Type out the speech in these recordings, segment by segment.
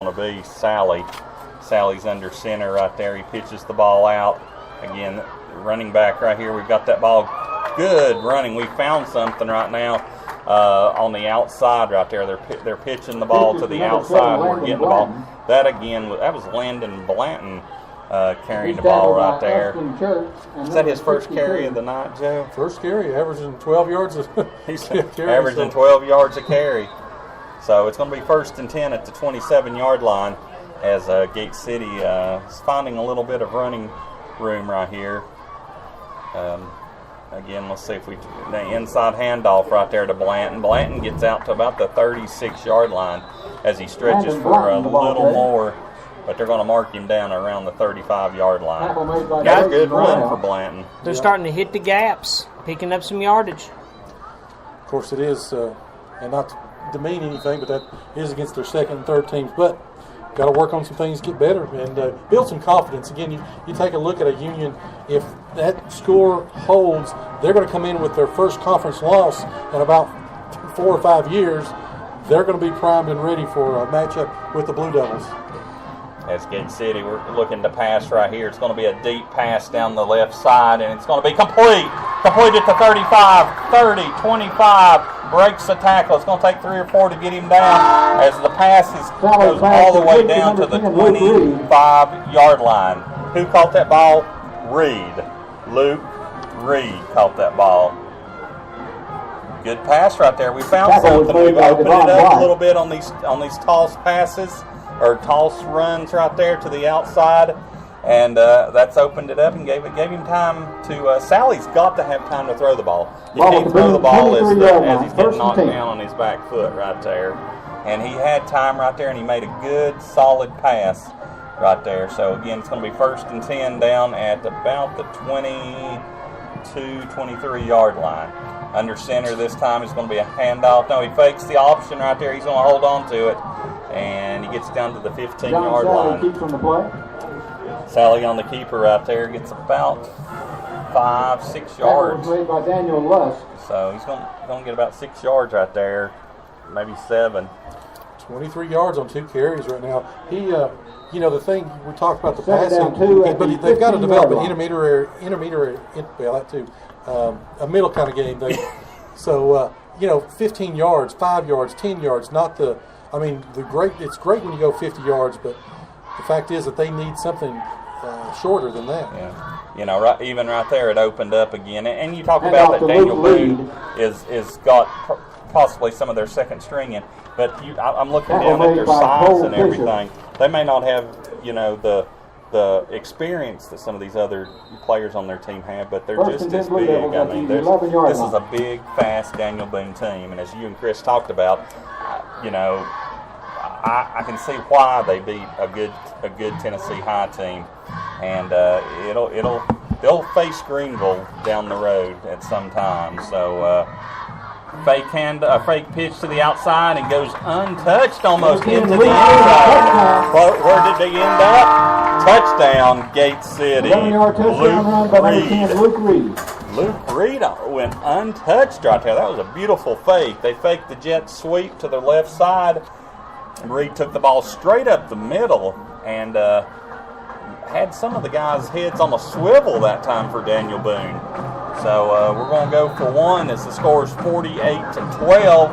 going to be Sally. Sally's under center right there. He pitches the ball out. Again, running back right here. We've got that ball. Good running. We found something right now on the outside right there. They're pitching the ball to the outside. We're getting the ball. That again, that was Landon Blanton carrying the ball right there. Is that his first carry of the night, Joe? First carry, averaging 12 yards. He's averaging 12 yards a carry. So it's going to be 1st and 10 at the 27-yard line as Gate City is finding a little bit of running room right here. Again, let's see if the inside handoff right there to Blanton. Blanton gets out to about the 36-yard line as he stretches for a little more, but they're going to mark him down around the 35-yard line. Got a good run for Blanton. They're starting to hit the gaps, picking up some yardage. Of course, it is, and not to demean anything, but that is against their second and third teams. But got to work on some things, get better, and build some confidence. Again, you take a look at a Union. If that score holds, they're going to come in with their first conference loss in about 4 or 5 years. They're going to be primed and ready for a matchup with the Blue Devils. As Gate City, we're looking to pass right here. It's going to be a deep pass down the left side, and it's going to be complete. Completed to 35, 30, 25. Breaks the tackle. It's going to take 3 or 4 to get him down as the pass goes all the way down to the 25-yard line. Who caught that ball? Reed. Luke Reed caught that ball. Good pass right there. We found something. We've opened it up a little bit on these toss passes or toss runs right there to the outside, and that's opened it up and gave him time to. Sally's got to have time to throw the ball. You can't throw the ball as he's getting knocked down on his back foot right there, and he had time right there, and he made a good solid pass right there. So again, it's going to be 1st and 10 down at about the 22, 23-yard line. Under center this time is going to be a handoff. No, he fakes the option right there. He's going to hold on to it, and he gets down to the 15-yard line. Sally on the keeper right there gets about 5-6 yards. Made by Daniel Lusk. So he's going to get about 6 yards right there, maybe 7. 23 yards on 2 carries right now. He, the thing we talked about the passing, but they've got to develop an intermediary, that too, a middle kind of game. So 15 yards, 5 yards, 10 yards. Not the. I mean, it's great when you go 50 yards, but the fact is that they need something shorter than that. Yeah. Even right there, it opened up again. And you talk about that Daniel Boone is got possibly some of their second string in, but I'm looking down at their size and everything. They may not have the experience that some of these other players on their team have, but they're just as big. I mean, this is a big, fast Daniel Boone team, and as you and Chris talked about, I can see why they beat a good Tennessee High team, and they'll face Greenville down the road at some time. So fake pitch to the outside and goes untouched almost into the end zone. Where did they end up? Touchdown, Gate City. Luke Reed. Luke Reed went untouched right there. That was a beautiful fake. They faked the jet sweep to the left side. Reed took the ball straight up the middle and had some of the guys' heads on a swivel that time for Daniel Boone. So we're going to go for one as the score is 48-12.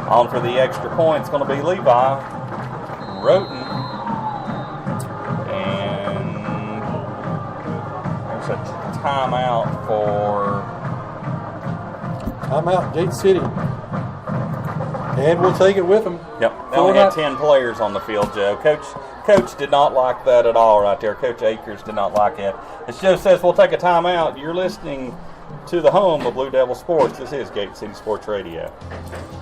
On for the extra point, it's going to be Levi Roten. And there's a timeout, Gate City. And we'll take it with them. Yep, they only had 10 players on the field, Joe. Coach did not like that at all right there. Coach Akers did not like it. As Joe says, we'll take a timeout. You're listening to the home of Blue Devil Sports. This is Gate City Sports Radio.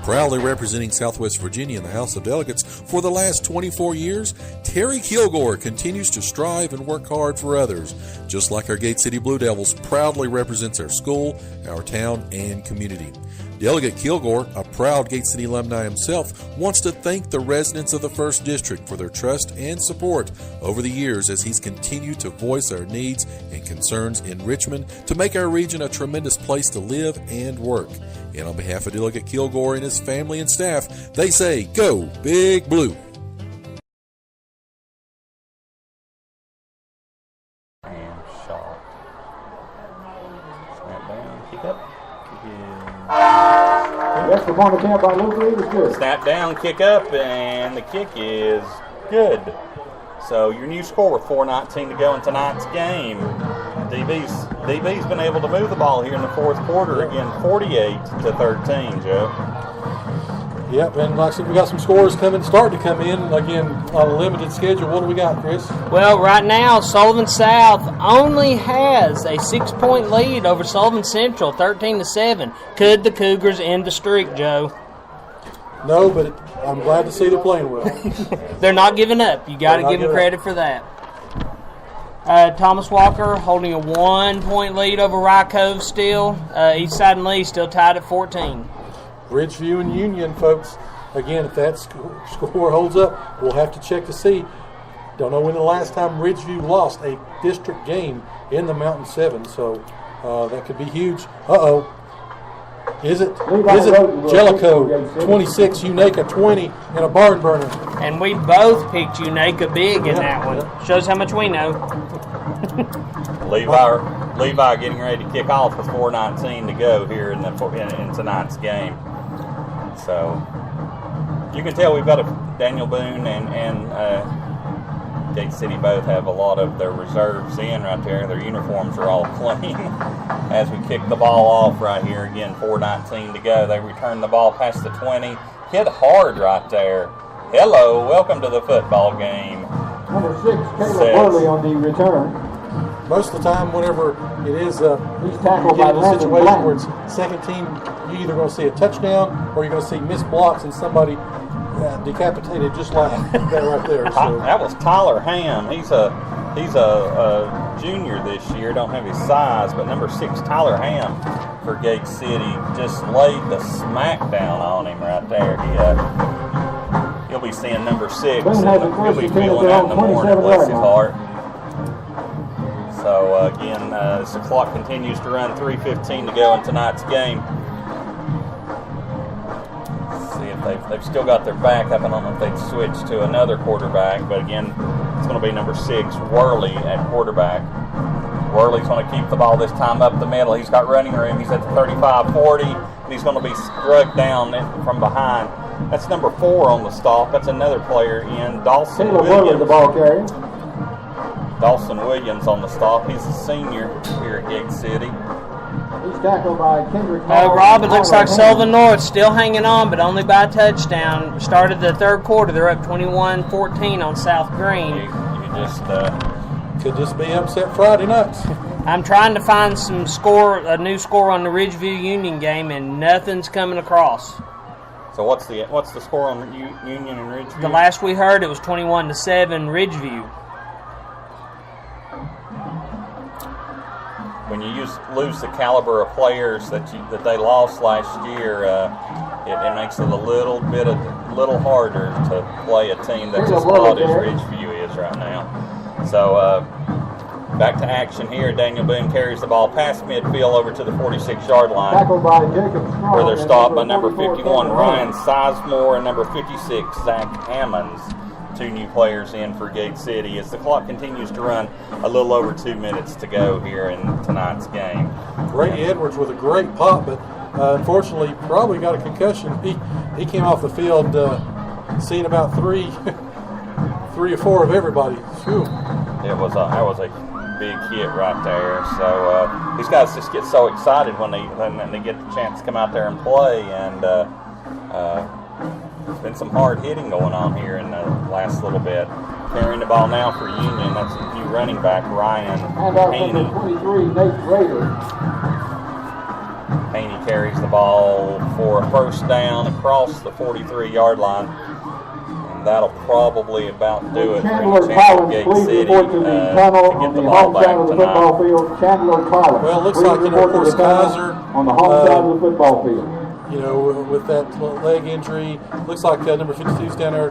Proudly representing Southwest Virginia in the House of Delegates for the last 24 years, Terry Kilgore continues to strive and work hard for others. Just like our Gate City Blue Devils proudly represents our school, our town, and community. Delegate Kilgore, a proud Gate City alumni himself, wants to thank the residents of the 1st District for their trust and support over the years as he's continued to voice our needs and concerns in Richmond to make our region a tremendous place to live and work. And on behalf of Delegate Kilgore and his family and staff, they say, go Big Blue! And shot. Snap down, kick up. That's the point attempt by Luke Reed is good. Snap down, kick up, and the kick is good. So your new score with 4:19 to go in tonight's game. DB's been able to move the ball here in the 4th quarter. Again, 48-13, Joe. Yep, and like I said, we got some scores starting to come in. Again, on a limited schedule. What do we got, Chris? Well, right now, Sullivan South only has a 6-point lead over Sullivan Central, 13-7. Could the Cougars end the streak, Joe? No, but I'm glad to see they're playing well. They're not giving up. You got to give them credit for that. Thomas Walker holding a 1-point lead over Rye Cove still. Eastside and Lee still tied at 14. Ridgeview and Union, folks. Again, if that score holds up, we'll have to check to see. Don't know when the last time Ridgeview lost a district game in the Mountain 7, so that could be huge. Is it Jellicoe 26, Unaka 20, and a barn burner? And we both picked Unaka big in that one. Shows how much we know. Levi getting ready to kick off with 4:19 to go here in tonight's game. So you can tell we've got Daniel Boone and Gate City both have a lot of their reserves in right there. Their uniforms are all clean. As we kick the ball off right here, again, 4:19 to go. They return the ball past the 20. Hit hard right there. Hello, welcome to the football game. Number 6, Caleb Worley on the return. Most of the time, whenever it is He's tackled you by get in a Landon situation Black. where it's second team, you're either going to see a touchdown or you're going to see missed blocks and somebody decapitated just like that right there. So. That was Tyler Ham. He's a junior this year. Don't have his size, but number 6, Tyler Ham for Gate City just laid the smackdown on him right there. He'll be seeing number 6. And he'll be feeling that in the morning. Bless his heart. So again, as the clock continues to run, 3:15 to go in tonight's game. See if they've still got their backup. I don't know if they've switched to another quarterback, but again, it's going to be number 6, Worley at quarterback. Worley's going to keep the ball this time up the middle. He's got running room. He's at the 35-40, and he's going to be struck down from behind. That's number 4 on the stop. That's another player in Dawson Caleb Williams. Worley, the ball carrier. Dawson Williams on the stop. He's a senior here at Gate City. He's tackled by Kendrick Hall. Rob, it looks like Sullivan North still hanging on, but only by a touchdown. Started the 3rd quarter. They're up 21-14 on South Green. You just Could just be upset Friday nights. I'm trying to find a new score on the Ridgeview Union game, and nothing's coming across. So what's the score on Union and Ridgeview? The last we heard, it was 21-7 Ridgeview. When you lose the caliber of players that they lost last year, it makes it a little harder to play a team that's as hot as Ridgeview is right now. So back to action here. Daniel Boone carries the ball past midfield over to the 46-yard line, Tackled by Jacob Strong, where they're stopped by number 44, 51 Kevin Ryan Hunt. Sizemore and number 56 Zach Hammonds. 2 new players in for Gate City as the clock continues to run. A little over 2 minutes to go here in tonight's game. Grady Edwards with a great pop, but unfortunately probably got a concussion. He came off the field seeing about three or four of everybody. Phew. That was a big hit right there. So these guys just get so excited when they get the chance to come out there and play, and there's been some hard hitting going on here in the last little bit. Carrying the ball now for Union. That's a new running back, Ryan Haney. 23, Nate Rader. Haney carries the ball for a first down across the 43-yard line. And that'll probably about do it for any chance of Gate City to get the ball back tonight. Chandler Collins. Well, it looks like, of course, guys are on the home side of the football field. with that leg injury. Looks like number 52's down there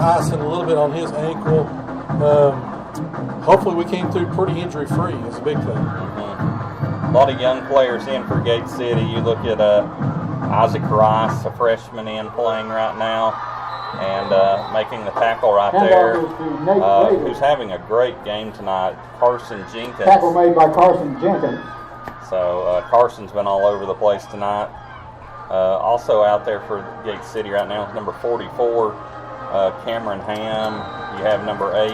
icing a little bit on his ankle. Hopefully we came through pretty injury-free is a big thing. A lot of young players in for Gate City. You look at Isaac Rice, a freshman in playing right now, and making the tackle right there, who's having a great game tonight, Carson Jenkins. Tackle made by Carson Jenkins. So Carson's been all over the place tonight. Also out there for Gate City right now is number 44, Cameron Ham. You have number 8,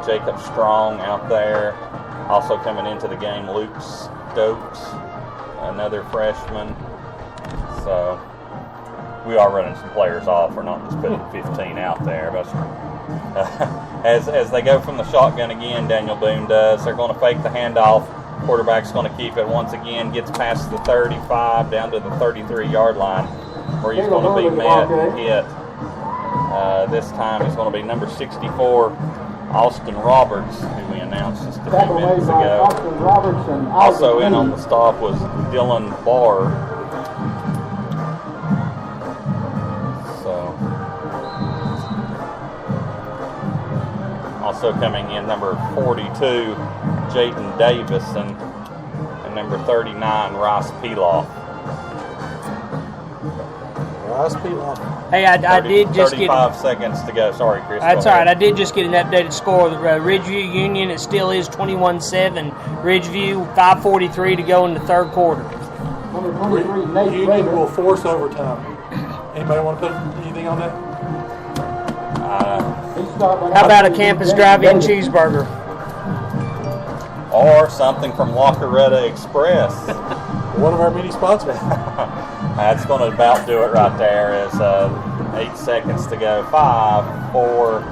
Jacob Strong out there. Also coming into the game, Luke Stokes, another freshman. So we are running some players off. We're not just putting 15 out there. But as they go from the shotgun again, Daniel Boone does. They're going to fake the handoff. Quarterback's going to keep it once again. Gets past the 35 down to the 33-yard line, where he's going to be met and hit. This time he's going to be number 64, Austin Roberts, who we announced just a few minutes ago. Also in on the stop was Dylan Barr. So, also coming in number 42, Jaden Davison, and number 39, Rice Peloff. Hey, I did just 35 seconds to go. Sorry, Chris. That's all right. I did just get an updated score. The Ridgeview Union, it still is 21-7. Ridgeview, 5:43 to go in the third quarter. Union will force overtime. Anybody want to put anything on that? How about a campus drive-in cheeseburger? Or something from Lockeretta Express. One of our many sponsors. That's going to about do it right there. Is 8 seconds to go. 5, 4,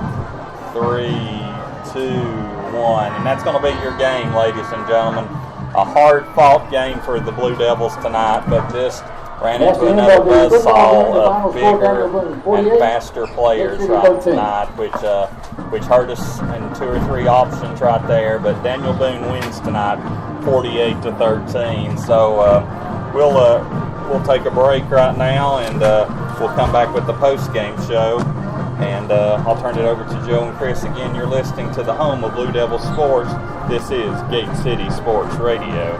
3, 2, 1. And that's going to be your game, ladies and gentlemen. A hard-fought game for the Blue Devils tonight, but just ran into another buzzsaw of bigger and faster players right tonight, which hurt us in 2 or 3 options right there. But Daniel Boone wins tonight, 48-13. So we'll take a break right now, and we'll come back with the post-game show. And I'll turn it over to Joe and Chris again. You're listening to the home of Blue Devil Sports. This is Gate City Sports Radio.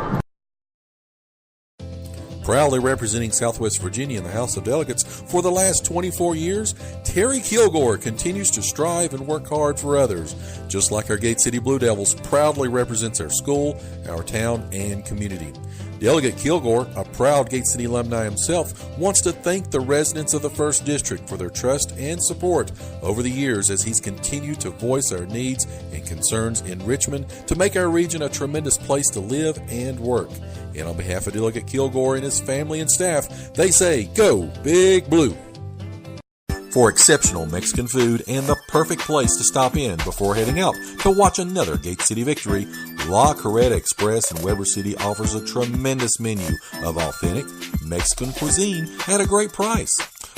Proudly representing Southwest Virginia in the House of Delegates for the last 24 years, Terry Kilgore continues to strive and work hard for others. Just like our Gate City Blue Devils proudly represents our school, our town, and community. Delegate Kilgore, a proud Gate City alumni himself, wants to thank the residents of the 1st District for their trust and support over the years as he's continued to voice our needs and concerns in Richmond to make our region a tremendous place to live and work. And on behalf of Delegate Kilgore and his family and staff, they say, Go Big Blue! For exceptional Mexican food and the perfect place to stop in before heading out to watch another Gate City victory, La Carreta Express in Weber City offers a tremendous menu of authentic Mexican cuisine at a great price.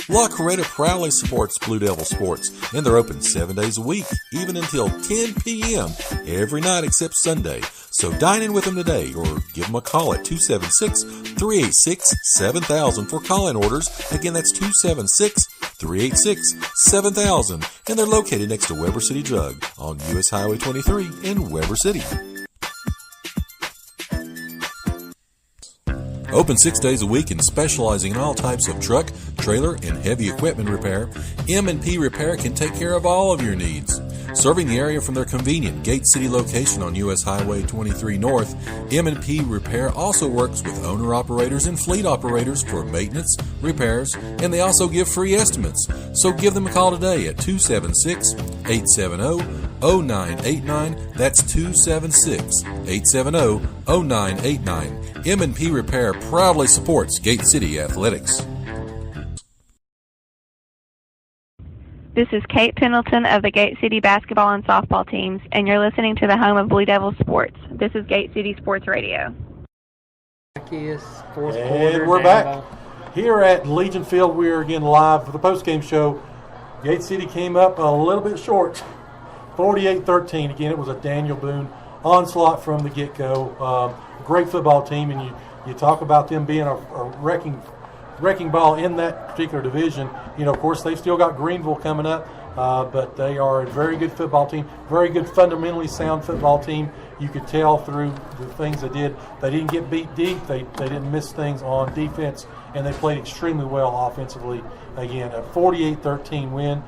La Carreta proudly supports Blue Devil sports, and they're open 7 days a week, even until 10 p.m. every night except Sunday. So dine in with them today or give them a call at 276-386-7000 for call-in orders. Again, that's 276-386-7000. And they're located next to Weber City Drug on US Highway 23 in Weber City. Open 6 days a week and specializing in all types of truck, trailer, and heavy equipment repair, M&P Repair can take care of all of your needs. Serving the area from their convenient Gate City location on US Highway 23 North, M&P Repair also works with owner-operators and fleet operators for maintenance, repairs, and they also give free estimates. So give them a call today at 276-870-0989. That's 276-870-0989. M&P Repair proudly supports Gate City Athletics. This is Kate Pendleton of the Gate City basketball and softball teams, and you're listening to the home of Blue Devil Sports. This is Gate City Sports Radio. And we're back here at Legion Field. We're again live for the post-game show. Gate City came up a little bit short, 48-13. Again, it was a Daniel Boone onslaught from the get-go. Great football team, and You talk about them being a wrecking ball in that particular division. Of course, they've still got Greenville coming up, but they are a very good football team, very good fundamentally sound football team. You could tell through the things they did. They didn't get beat deep. They didn't miss things on defense, and they played extremely well offensively. Again, a 48-13 win.